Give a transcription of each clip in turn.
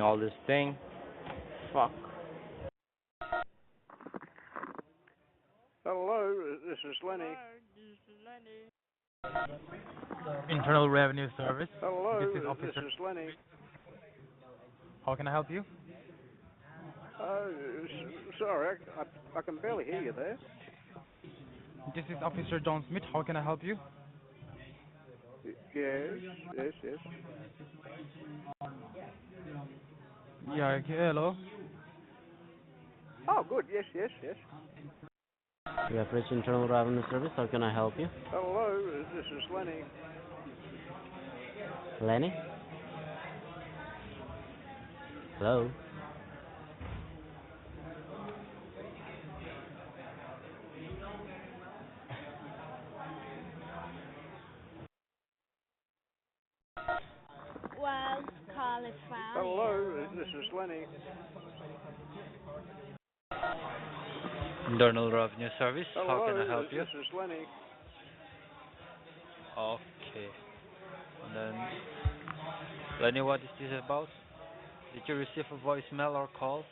all this thing. Fuck. Hello, this is Lenny. Internal Revenue Service. This is Hello, this Officer. is Lenny. How can I help you? Sorry, I can barely hear you there. This is Officer John Smith. How can I help you? Yes. Yeah, okay, hello. Oh, good, yes. You have reached Internal Revenue Service. How can I help you? Hello, this is Lenny. Lenny? Hello? Was California. Hello, this is Lenny. Internal Revenue Service, how can I Hello, help you? this is Lenny. Okay. And then, Lenny, what is this about? Did you receive a voicemail or call?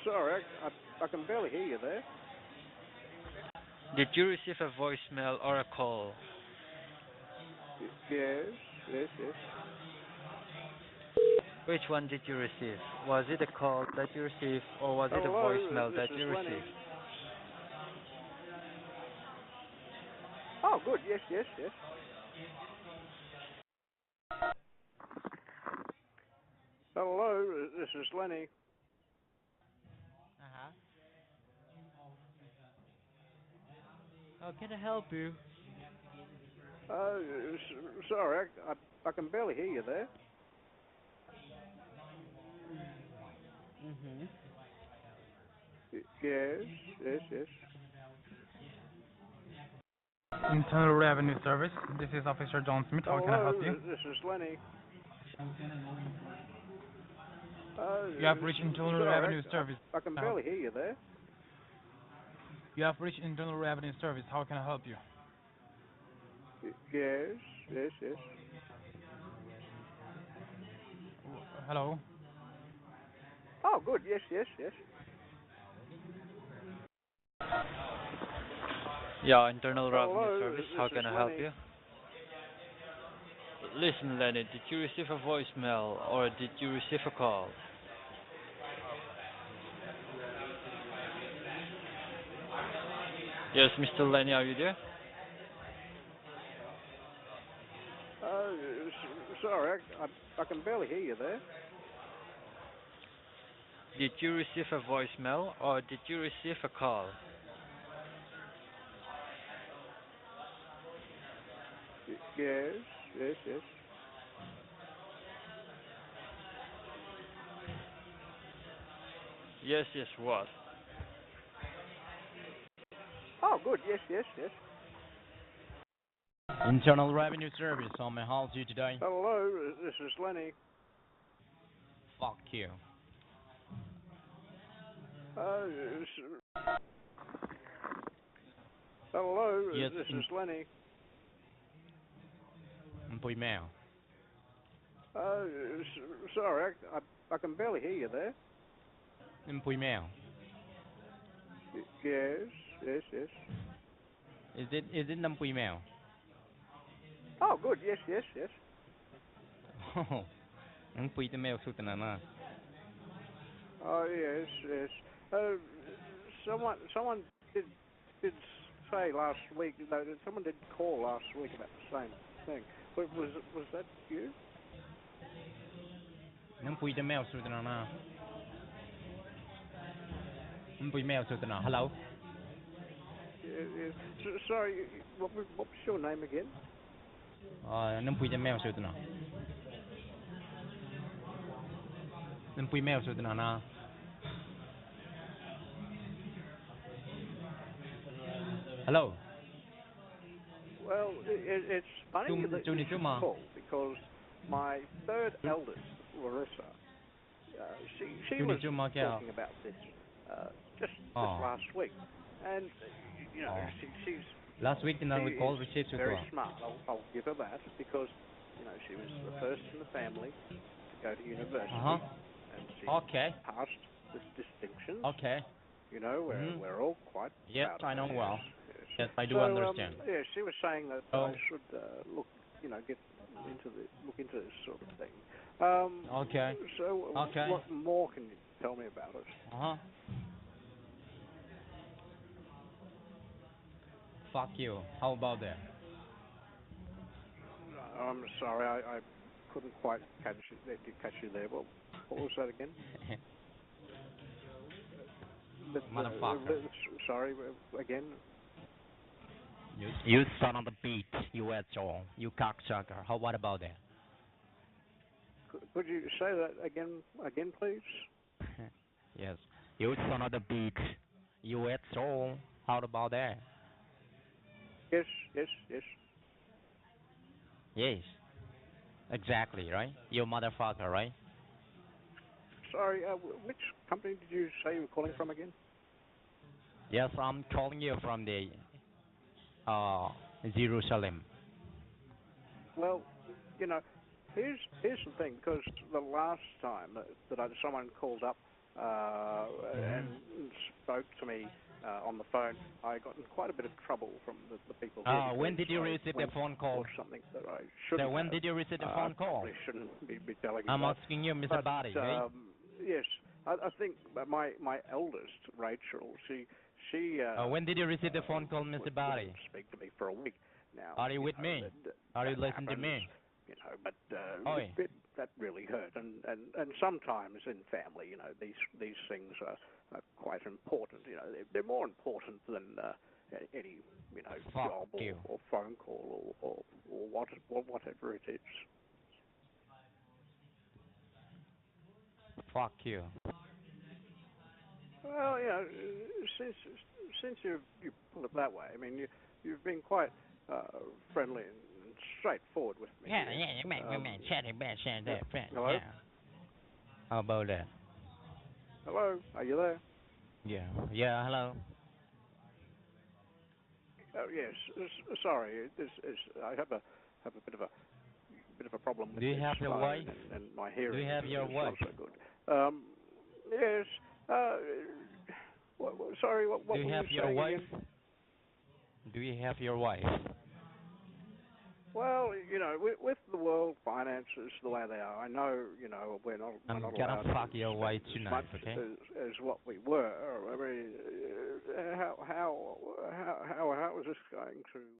Sorry, I can barely hear you there. Did you receive a voicemail or a call? Yes. Which one did you receive? Was it a call that you received or was it a Hello, voicemail this that is you Lenny. received? Oh, good, yes. Hello, this is Lenny. How can I help you? Sorry, I can barely hear you there. Yes. Internal Revenue Service. This is Officer John Smith. How can I help you? This is Lenny. You have reached Internal Revenue Service. I can barely hear you there. You have reached Internal Revenue Service. How can I help you? Yes. Hello. Oh, good, yes. Yeah, Internal Revenue Hello, Service, this how is can I help Lenny. you? Listen, Lenny, did you receive a voicemail or did you receive a call? Yes, Mr. Lenny, are you there? Sorry, I can barely hear you there. Did you receive a voicemail or did you receive a call? Yes. Yes, what? Oh, good, yes. Internal Revenue Service, how may I help you today? Hello, this is Lenny. Fuck you. Hello, Yes, this is Lenny. Employee mail. Sorry, I can barely hear you there. Employee mail. Yes. Is it employee mail? Oh, good, yes. Oh, employee mail suit na. Oh, yes. Someone did say last week. No, someone did call last week about the same thing. But was that you? Employee mail suit na. Employee mail suit na. Hello. Yes. Sorry, what was your name again? Employee mail suit na. Employee mail suit na. Hello. Well, it's funny that you should call because my third eldest, Larissa, she was talking about this just last week, and she's Last week the call received very smart. I'll give her that because she was the first in the family to go to university, and she passed with distinctions. We're all quite proud of I know her. well. Yes, I do understand. She was saying that I should look into this sort of thing. So, what more can you tell me about it? Fuck you. How about that? I'm sorry, I couldn't quite catch you there. What was that again? Motherfucker. Sorry, again? You son of a bitch, you asshole. You cocksucker. What about that? Could you say that again, please? Yes. You son of a bitch, you asshole. How about that? Yes. Yes. Exactly, right? You motherfucker, right? Sorry, which company did you say you were calling from again? Yes, I'm calling you from the Jerusalem. Well, here's the thing, because the last time that someone called up and spoke to me on the phone, I got in quite a bit of trouble from the people here. When did you receive the phone call? Something that I shouldn't So when have. did you receive the phone call? I shouldn't be telling you I'm that. asking you, Mr. Body, eh? Yes, I think my eldest, Rachel, she when did you receive the phone call, Mr. Body? Speak to me for a week now. Are you with me? Are you listening to me? But that really hurt, and sometimes in family, these things are quite important. They're more important than any job or phone call or whatever it is. Fuck you. Well, since you put it that way, I mean, you've been quite friendly and straightforward with me. Hello? How about that? Hello, are you there? Yeah, hello. Oh yes, sorry. I have a bit of a problem with Do you this have your phone wife? and my hearing. Do you have your wife? Not so good. Yes. Sorry. What Do you were have you your saying wife? again? Do you have your wife? Well, with the world finances the way they are, I know, we're not I'm allowed gonna fuck to your spend wife as tonight, much okay? as what we were. I mean, how is this going to